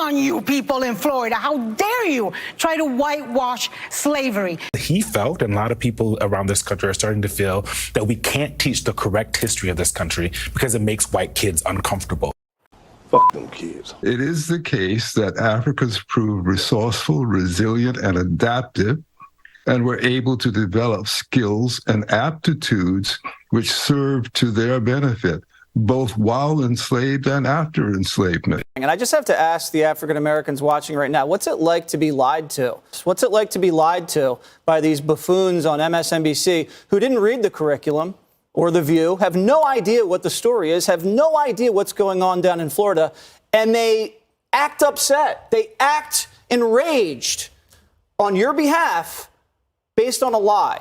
on you people in Florida. How dare you try to whitewash slavery? He felt, and a lot of people around this country are starting to feel, that we can't teach the correct history of this country because it makes white kids uncomfortable. Fuck them kids. It is the case that Africans proved resourceful, resilient, and adaptive, and were able to develop skills and aptitudes which served to their benefit, both while enslaved and after enslavement. And I just have to ask the African Americans watching right now, what's it like to be lied to? What's it like to be lied to by these buffoons on MSNBC who didn't read the curriculum or The View, have no idea what the story is, have no idea what's going on down in Florida, and they act upset, they act enraged on your behalf based on a lie?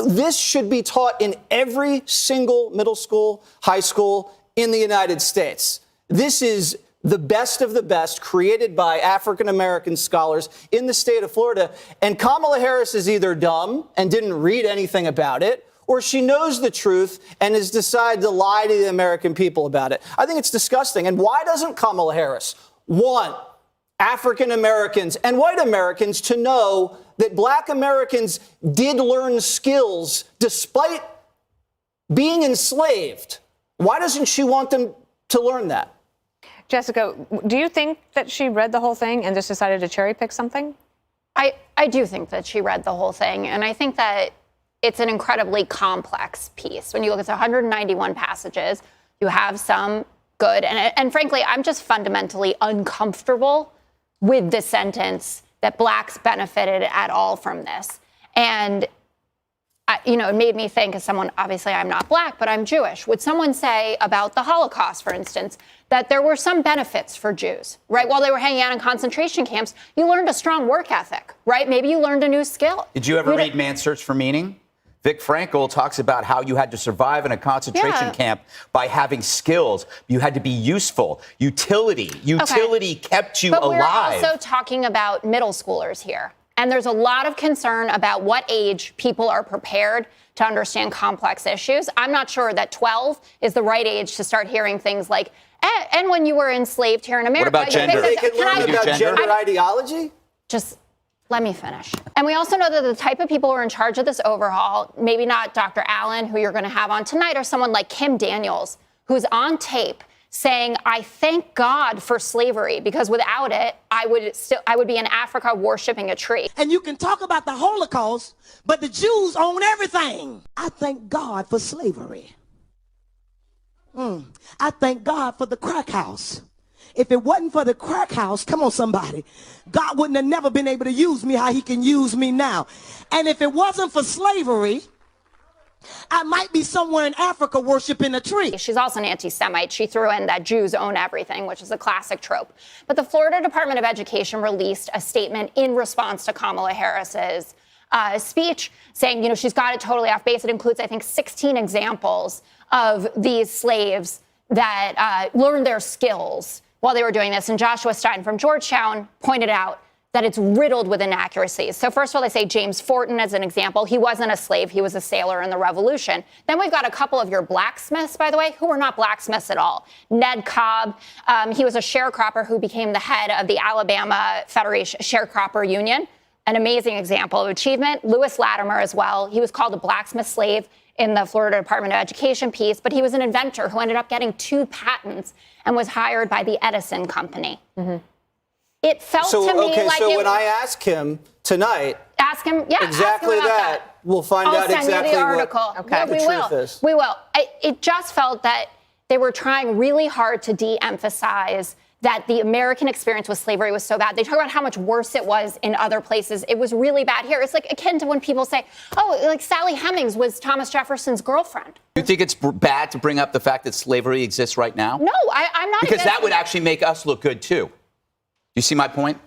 This should be taught in every single middle school, high school in the United States. This is the best of the best created by African-American scholars in the state of Florida. And Kamala Harris is either dumb and didn't read anything about it, or she knows the truth and has decided to lie to the American people about it. I think it's disgusting. And why doesn't Kamala Harris want African Americans and white Americans to know that black Americans did learn skills despite being enslaved? Why doesn't she want them to learn that? Jessica, do you think that she read the whole thing and just decided to cherry pick something? I do think that she read the whole thing, and I think that it's an incredibly complex piece. When you look at the 191 passages, you have some good, and frankly, I'm just fundamentally uncomfortable with the sentence that blacks benefited at all from this. And, it made me think, as someone, obviously I'm not black, but I'm Jewish. Would someone say about the Holocaust, for instance, that there were some benefits for Jews, right? While they were hanging out in concentration camps, you learned a strong work ethic, right? Maybe you learned a new skill. Did you ever read Man's Search for Meaning? Vic Frankl talks about how you had to survive in a concentration camp by having skills. You had to be useful. Utility kept you alive. But we're also talking about middle schoolers here. And there's a lot of concern about what age people are prepared to understand complex issues. I'm not sure that 12 is the right age to start hearing things like, and when you were enslaved here in America. What about gender? They can learn about gender ideology? Just let me finish. And we also know that the type of people who are in charge of this overhaul, maybe not Dr. Allen, who you're going to have on tonight, or someone like Kim Daniels, who's on tape saying, I thank God for slavery, because without it, I would be in Africa worshiping a tree. And you can talk about the Holocaust, but the Jews own everything. I thank God for slavery. I thank God for the crack house. If it wasn't for the crack house, come on somebody, God wouldn't have never been able to use me how he can use me now. And if it wasn't for slavery, I might be somewhere in Africa worshiping a tree. She's also an anti-Semite. She threw in that Jews own everything, which is a classic trope. But the Florida Department of Education released a statement in response to Kamala Harris's speech saying, she's got it totally off base. It includes, I think, 16 examples of these slaves that learned their skills while they were doing this. And Joshua Stein from Georgetown pointed out that it's riddled with inaccuracies. So first of all, they say James Fortin as an example. He wasn't a slave. He was a sailor in the Revolution. Then we've got a couple of your blacksmiths, by the way, who were not blacksmiths at all. Ned Cobb, he was a sharecropper who became the head of the Alabama Federation Sharecropper Union. An amazing example of achievement. Lewis Latimer as well. He was called a blacksmith slave in the Florida Department of Education piece, but he was an inventor who ended up getting 2 patents and was hired by the Edison Company. It felt to me like so when I ask him tonight, ask him exactly that. We'll find out exactly I'll send you the article. What the truth is. We will. It just felt that they were trying really hard to de-emphasize that the American experience with slavery was so bad. They talk about how much worse it was in other places. It was really bad here. It's like akin to when people say, like Sally Hemings was Thomas Jefferson's girlfriend. You think it's bad to bring up the fact that slavery exists right now? No, I'm not. Because that would actually make us look good, too. You see my point?